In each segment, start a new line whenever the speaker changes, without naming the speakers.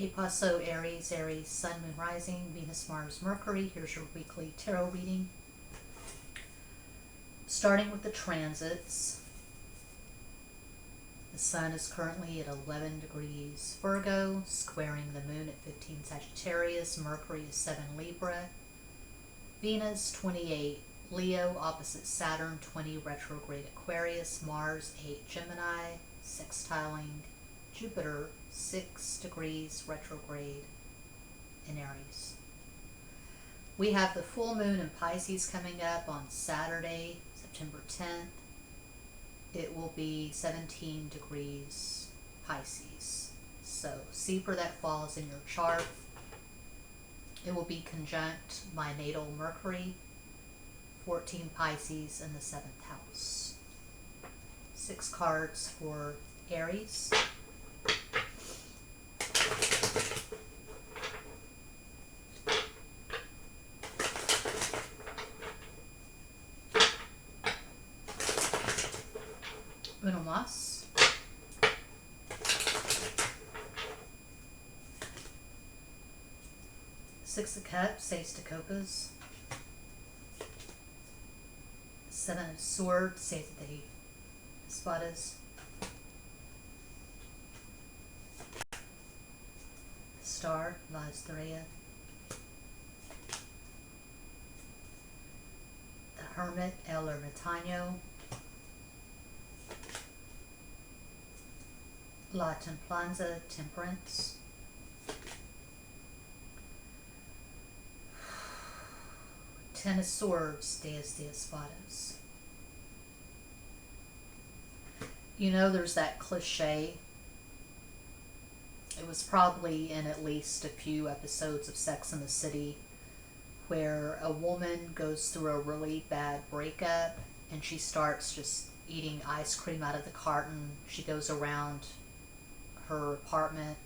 Hey Paso, Aries, Aries, Sun, Moon, Rising, Venus, Mars, Mercury. Here's your weekly tarot reading. Starting with the transits. The Sun is currently at 11 degrees Virgo, squaring the Moon at 15 Sagittarius. Mercury is 7 Libra. Venus, 28 Leo, opposite Saturn, 20 retrograde Aquarius. Mars, 8 Gemini, sextiling Jupiter, 6 degrees retrograde in Aries. We have the full moon in Pisces coming up on Saturday, September 10th. It will be 17 degrees Pisces. So see where that falls in your chart. It will be conjunct my natal Mercury, 14 Pisces in the 7th house. 6 cards for Aries. Uno más. Six of Cups, Ace de Copas. Seven of Swords, Seis de Espadas. Star, La Estrella. The Hermit, El Ermitaño. La Templanza, Temperance. Ten of Swords, Diez de Espadas. You know, there's that cliche. It was probably in at least a few episodes of Sex and the City where a woman goes through a really bad breakup and she starts just eating ice cream out of the carton. She goes around her apartment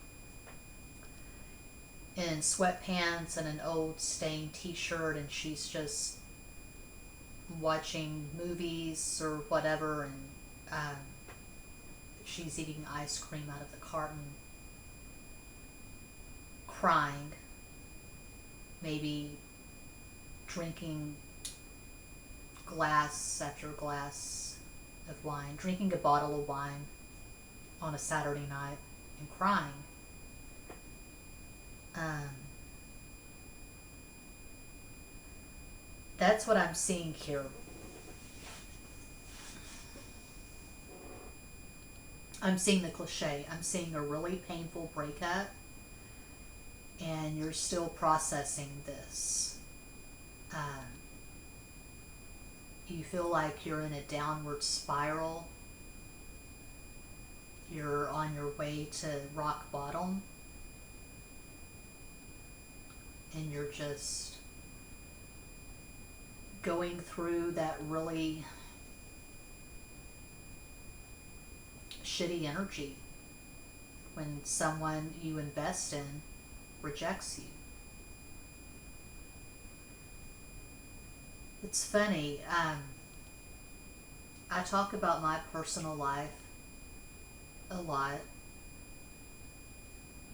in sweatpants and an old stained t-shirt, and she's just watching movies or whatever, and she's eating ice cream out of the carton, crying, maybe drinking glass after glass of wine, drinking a bottle of wine on a Saturday night and crying. That's what I'm seeing here. I'm seeing the cliche. I'm seeing a really painful breakup and you're still processing this. You feel like you're in a downward spiral. You're on your way to rock bottom. And you're just going through that really shitty energy when someone you invest in rejects you. It's funny, I talk about my personal life a lot.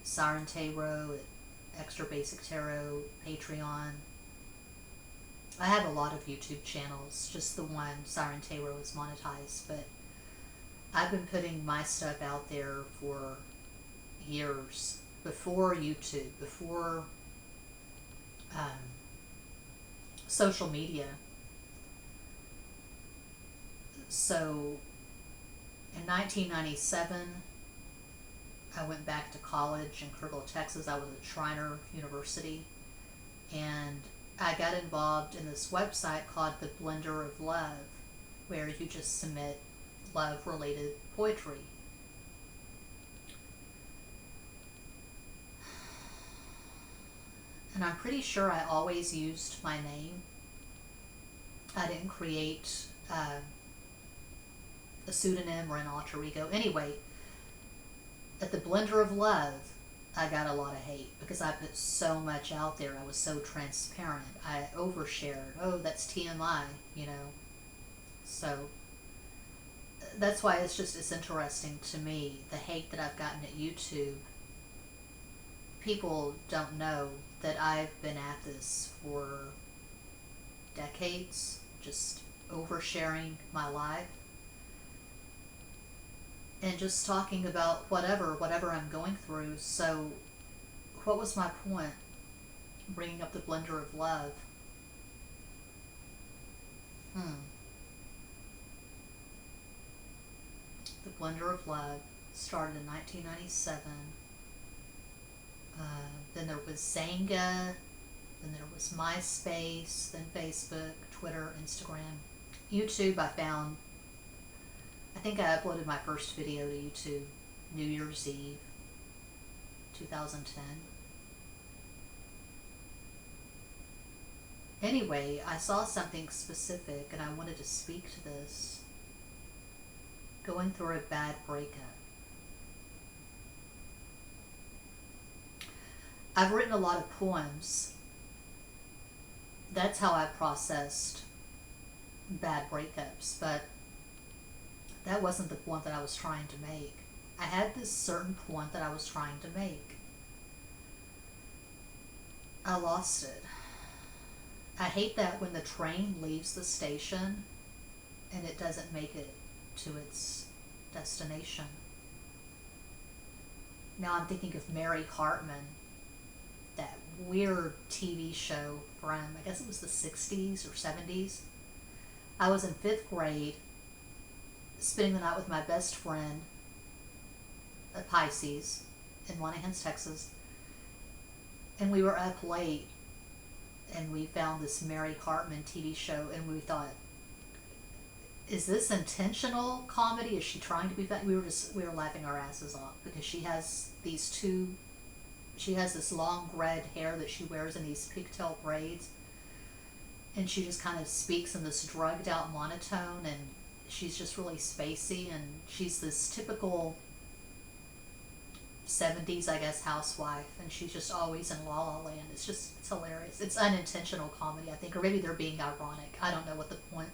Siren Tarot, Extra Basic Tarot, Patreon. I have a lot of YouTube channels, just the one, Siren Tarot, is monetized, but I've been putting my stuff out there for years, before YouTube, before social media. So in 1997, I went back to college in Kerrville, Texas. I was at Schreiner University, and I got involved in this website called The Blender of Love, where you just submit love-related poetry. And I'm pretty sure I always used my name. I didn't create a pseudonym or an alter ego. Anyway, at the Blender of Love, I got a lot of hate because I put so much out there. I was so transparent. I overshared. Oh, that's TMI, you know. So that's why it's interesting to me, the hate that I've gotten at YouTube people don't know that I've been at this for decades, just oversharing my life and just talking about whatever I'm going through. So what was my point bringing up the blender of love? The blender of love started in 1997. Then there was Zanga, then there was MySpace, then Facebook, Twitter, Instagram. YouTube I found, I think I uploaded my first video to YouTube New Year's Eve, 2010. Anyway, I saw something specific and I wanted to speak to this. Going through a bad breakup. I've written a lot of poems. That's how I processed bad breakups, but that wasn't the point that I was trying to make. I had this certain point that I was trying to make. I lost it. I hate that when the train leaves the station and it doesn't make it to its destination. Now I'm thinking of Mary Hartman, that weird TV show from, I guess it was the 60s or 70s. I was in 5th grade, spending the night with my best friend at Pisces in Monahans, Texas, and we were up late and we found this Mary Hartman TV show and we thought, is this intentional comedy? Is she trying to be funny? We were laughing our asses off because she has this long red hair that she wears in these pigtail braids, and she just kind of speaks in this drugged out monotone, and she's just really spacey, and she's this typical 70s, I guess, housewife, and she's just always in La La Land. It's hilarious. It's unintentional comedy, I think, or maybe they're being ironic. I don't know what the point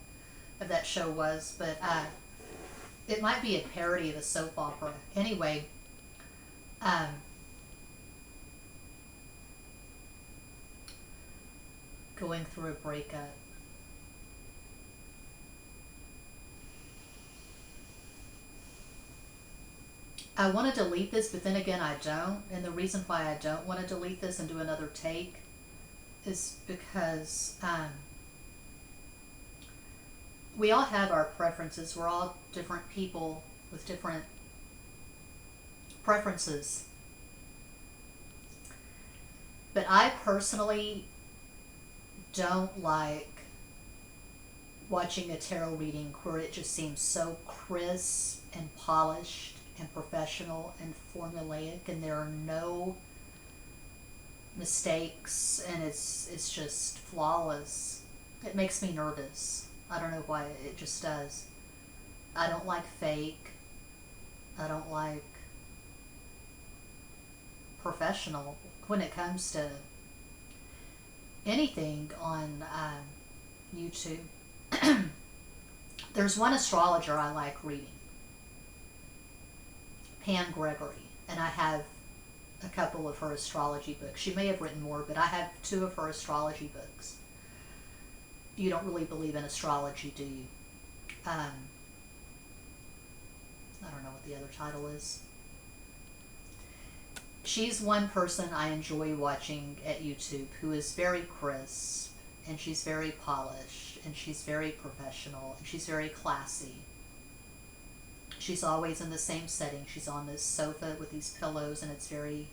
of that show was, but it might be a parody of a soap opera. Anyway, going through a breakup. I want to delete this, but then again I don't, and the reason why I don't want to delete this and do another take is because we all have our preferences. We're all different people with different preferences. But I personally don't like watching a tarot reading where it just seems so crisp and polished and professional and formulaic, and there are no mistakes, and it's just flawless. It makes me nervous. I don't know why, it just does. I don't like fake. I don't like professional when it comes to anything on YouTube. There's one astrologer I like reading, Pam Gregory, and I have a couple of her astrology books. She may have written more, but I have 2 of her astrology books. You don't really believe in astrology, do you? I don't know what the other title is. She's one person I enjoy watching at YouTube who is very crisp, and she's very polished, and she's very professional, and she's very classy. She's always in the same setting. She's on this sofa with these pillows, and it's very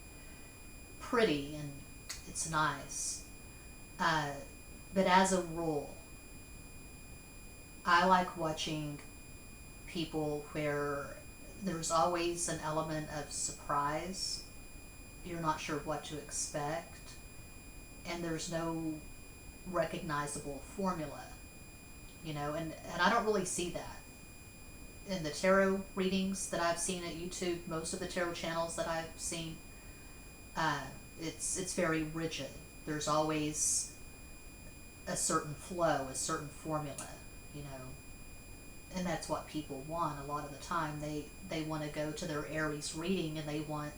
pretty, and it's nice. But as a rule, I like watching people where there's always an element of surprise. You're not sure what to expect, and there's no recognizable formula, you know, and I don't really see that in the tarot readings that I've seen at YouTube. Most of the tarot channels that I've seen, it's very rigid. There's always a certain flow, a certain formula, you know, and that's what people want a lot of the time. They want to go to their Aries reading and they want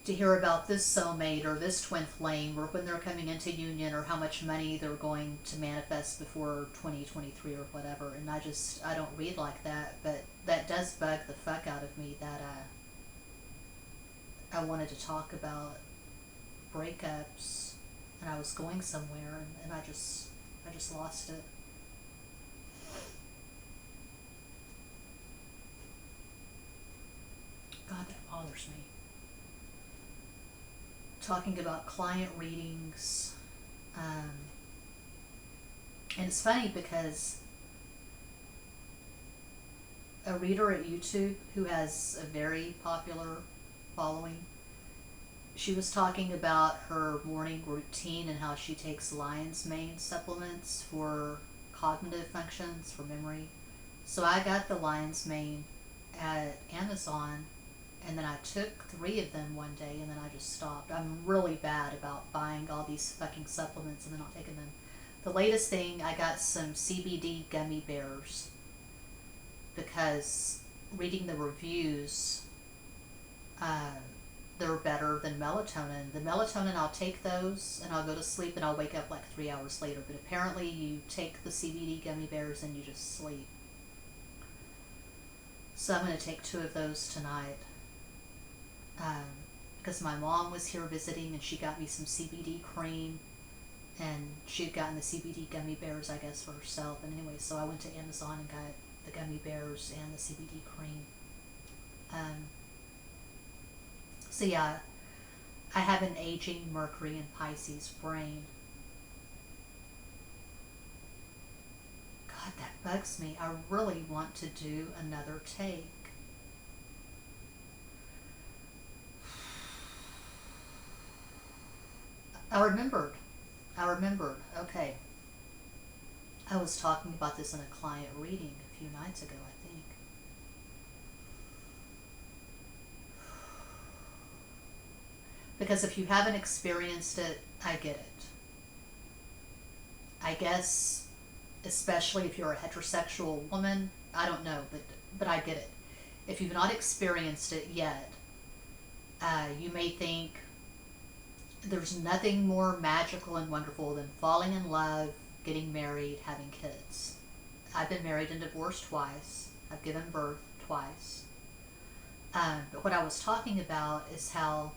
to hear about this soulmate or this twin flame or when they're coming into union or how much money they're going to manifest before 2023 or whatever. And I don't read like that, but that does bug the fuck out of me that I wanted to talk about breakups and I was going somewhere and I just lost it. God, that bothers me. Talking about client readings. And it's funny because a reader at YouTube who has a very popular following, she was talking about her morning routine and how she takes lion's mane supplements for cognitive functions, for memory. So I got the lion's mane at Amazon, and then I took 3 of them one day, and then I just stopped. I'm really bad about buying all these fucking supplements and then not taking them. The latest thing, I got some CBD gummy bears because reading the reviews, they're better than melatonin. The melatonin, I'll take those and I'll go to sleep and I'll wake up like 3 hours later. But apparently you take the CBD gummy bears and you just sleep. So I'm going to take 2 of those tonight. Because my mom was here visiting and she got me some CBD cream and she'd gotten the CBD gummy bears, I guess, for herself. And anyway, so I went to Amazon and got the gummy bears and the CBD cream. So yeah, I have an aging Mercury and Pisces brain. God, that bugs me. I really want to do another take. I remembered. Okay. I was talking about this in a client reading a few nights ago, I think. Because if you haven't experienced it, I get it. I guess, especially if you're a heterosexual woman, I don't know, but I get it. If you've not experienced it yet, you may think there's nothing more magical and wonderful than falling in love, getting married, having kids. I've been married and divorced twice. I've given birth twice. But what I was talking about is how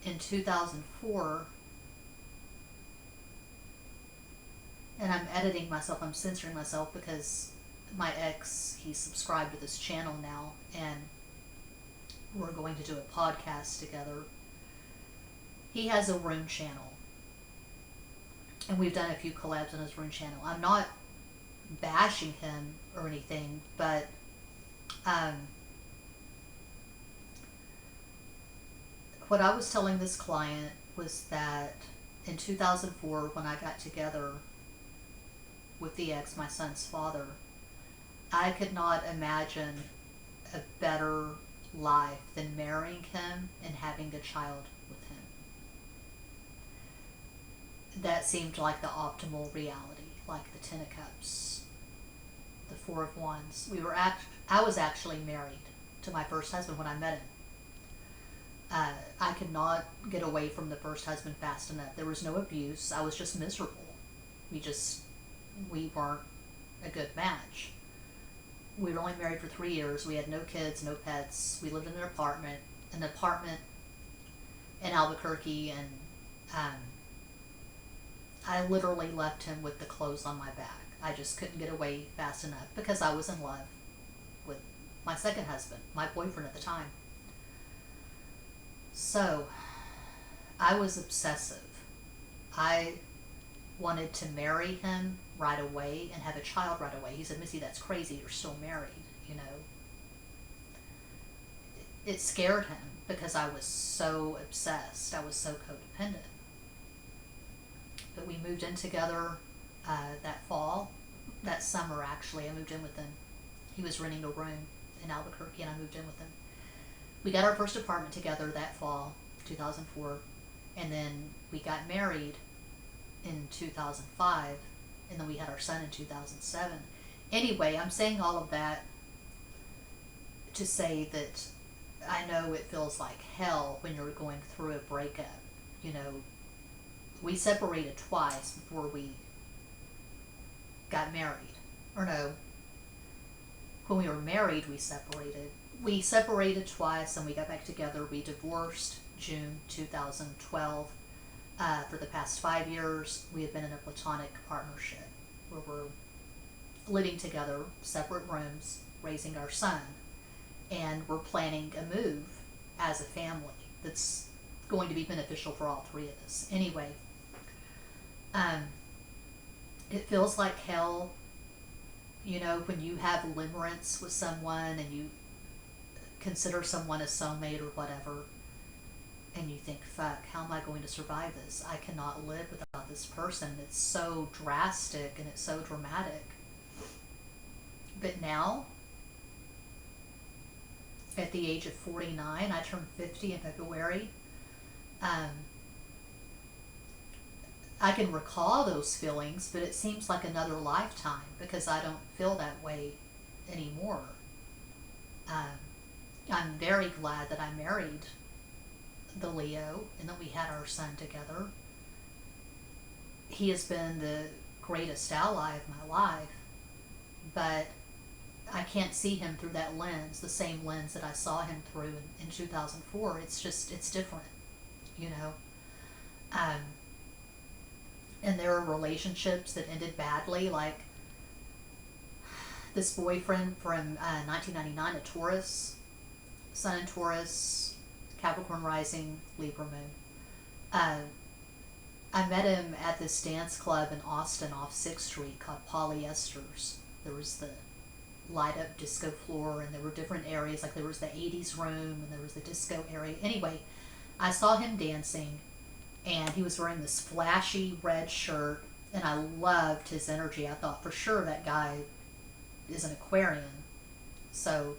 in 2004, and I'm editing myself, I'm censoring myself because my ex, he subscribed to this channel now, and we're going to do a podcast together. He has a rune channel, and we've done a few collabs on his rune channel. I'm not bashing him or anything, but what I was telling this client was that in 2004, when I got together with the ex, my son's father, I could not imagine a better life than marrying him and having a child with him. That seemed like the optimal reality, like the 10 of Cups, the 4 of Wands. I was actually married to my first husband when I met him. I could not get away from the first husband fast enough. There was no abuse. I was just miserable. We weren't a good match. We were only married for 3 years. We had no kids, no pets. We lived in an apartment in Albuquerque, and I literally left him with the clothes on my back. I just couldn't get away fast enough because I was in love with my second husband, my boyfriend at the time. So, I was obsessive. I wanted to marry him right away and have a child right away. He said, "Missy, that's crazy. You're still married, you know." It scared him because I was so obsessed. I was so codependent. But we moved in together that summer actually. I moved in with him. He was renting a room in Albuquerque and I moved in with him. We got our first apartment together that fall, 2004, and then we got married in 2005, and then we had our son in 2007. Anyway, I'm saying all of that to say that I know it feels like hell when you're going through a breakup. You know, we separated twice before we got married. Or no, when we were married, we separated. We separated twice and we got back together. We divorced June 2012. For the past 5 years, we have been in a platonic partnership where we're living together, separate rooms, raising our son, and we're planning a move as a family that's going to be beneficial for all three of us. Anyway, it feels like hell, you know, when you have limerence with someone and you consider someone a soulmate or whatever, and you think, fuck, how am I going to survive this? I cannot live without this person. It's so drastic and it's so dramatic. But now, at the age of 49, I turned 50 in February, I can recall those feelings, but it seems like another lifetime because I don't feel that way anymore. I'm very glad that I married the Leo and that we had our son together. He has been the greatest ally of my life, but I can't see him through that lens, the same lens that I saw him through in 2004. It's just, it's different, you know. And there are relationships that ended badly, like this boyfriend from 1999, a Taurus, Sun in Taurus, Capricorn rising, Libra moon. I met him at this dance club in Austin off 6th Street called Polyesters. There was the light up disco floor and there were different areas, like there was the 80s room and there was the disco area. Anyway, I saw him dancing and he was wearing this flashy red shirt and I loved his energy. I thought for sure that guy is an Aquarian. So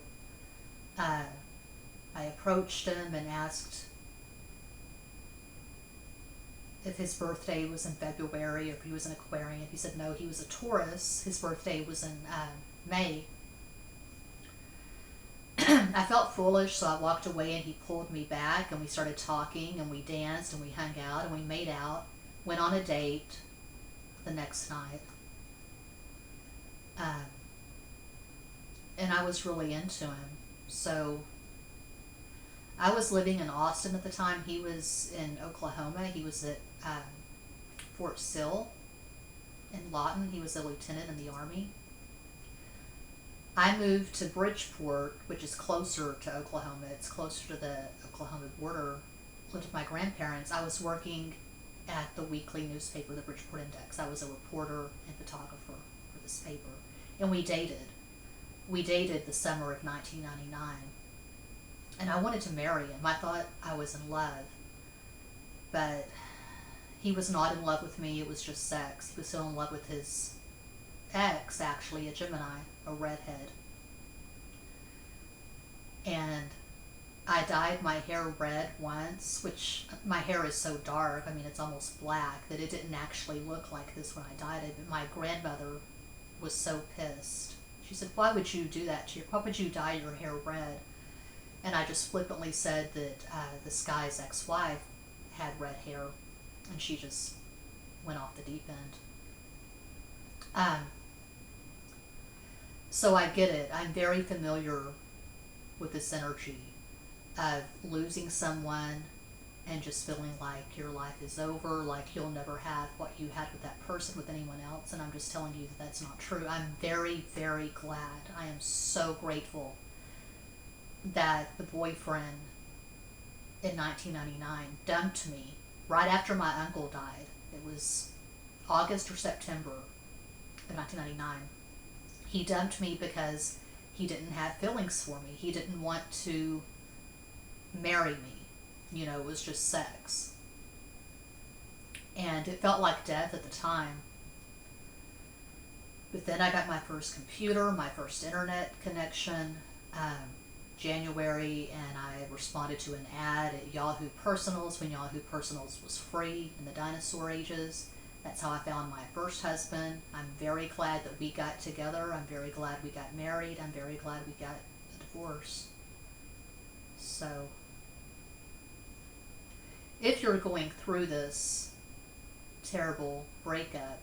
I approached him and asked if his birthday was in February, if he was an Aquarian. He said no, he was a Taurus. His birthday was in May. I felt foolish, so I walked away and he pulled me back and we started talking and we danced and we hung out and we made out, went on a date the next night. And I was really into him. So I was living in Austin at the time. He was in Oklahoma. He was at Fort Sill in Lawton. He was a lieutenant in the Army. I moved to Bridgeport, which is closer to Oklahoma. It's closer to the Oklahoma border. Lived with my grandparents. I was working at the weekly newspaper, the Bridgeport Index. I was a reporter and photographer for this paper. And we dated. We dated the summer of 1999. And I wanted to marry him. I thought I was in love. But he was not in love with me. It was just sex. He was still in love with his ex, actually, a Gemini, a redhead. And I dyed my hair red once, which my hair is so dark, I mean it's almost black, that it didn't actually look like this when I dyed it. But my grandmother was so pissed. She said, why would you do that to why would you dye your hair red? And I just flippantly said that this guy's ex-wife had red hair, and she just went off the deep end. So I get it. I'm very familiar with this energy of losing someone and just feeling like your life is over, like you'll never have what you had with that person with anyone else. And I'm just telling you that that's not true. I'm very, very glad. I am so grateful that the boyfriend in 1999 dumped me right after my uncle died. It was August or September of 1999. He dumped me because he didn't have feelings for me. He didn't want to marry me. You know, it was just sex. And it felt like death at the time. But then I got my first computer, my first internet connection, January, and I responded to an ad at Yahoo Personals when Yahoo Personals was free in the dinosaur ages. That's how I found my first husband. I'm very glad that we got together. I'm very glad we got married. I'm very glad we got a divorce. So if you're going through this terrible breakup,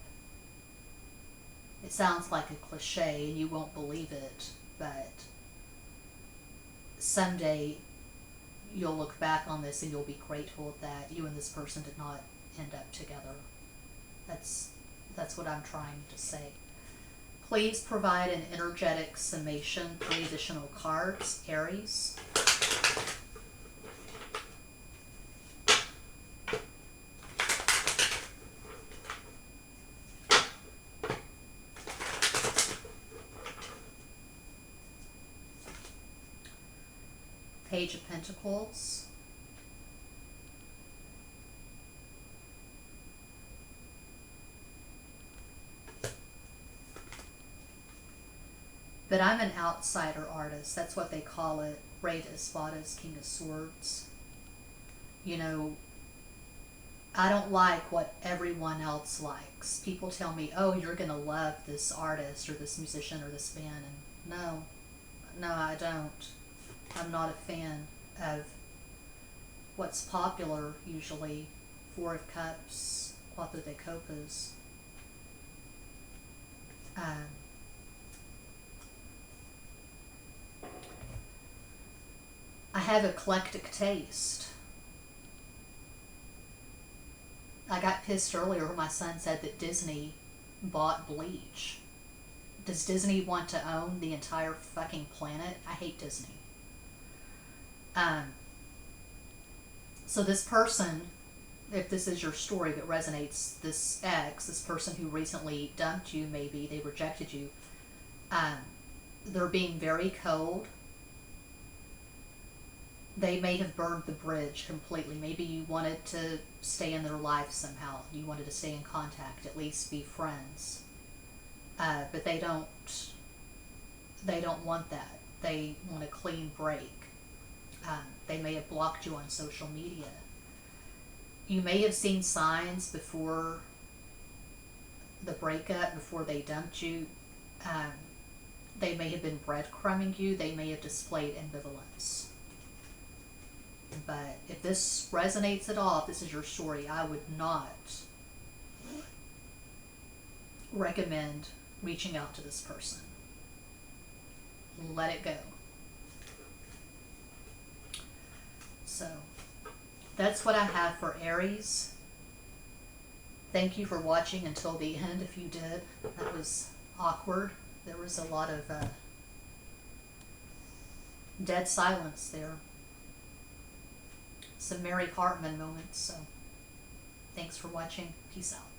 it sounds like a cliche and you won't believe it, but someday you'll look back on this and you'll be grateful that you and this person did not end up together. That's what I'm trying to say. Please provide an energetic summation, 3 additional cards, Aries. Page of Pentacles. But I'm an outsider artist. That's what they call it. Rey de Espadas, King of Swords. You know, I don't like what everyone else likes. People tell me, oh, you're going to love this artist or this musician or this band. And no, I don't. I'm not a fan of what's popular usually. 4 of Cups, Cuatro de Copas. I have eclectic taste. I got pissed earlier when my son said that Disney bought Bleach. Does Disney want to own the entire fucking planet? I hate Disney. So this person, if this is your story that resonates, this ex, this person who recently dumped you, maybe they rejected you, they're being very cold. They may have burned the bridge completely. Maybe you wanted to stay in their life somehow. You wanted to stay in contact, at least be friends. But they don't want that. They want a clean break. They may have blocked you on social media. You may have seen signs before the breakup, before they dumped you. They may have been breadcrumbing you. They may have displayed ambivalence. But if this resonates at all, if this is your story, I would not recommend reaching out to this person. Let it go. So that's what I have for Aries. Thank you for watching until the end if you did. That was awkward. There was a lot of dead silence there. Some Mary Hartman moments. So thanks for watching. Peace out.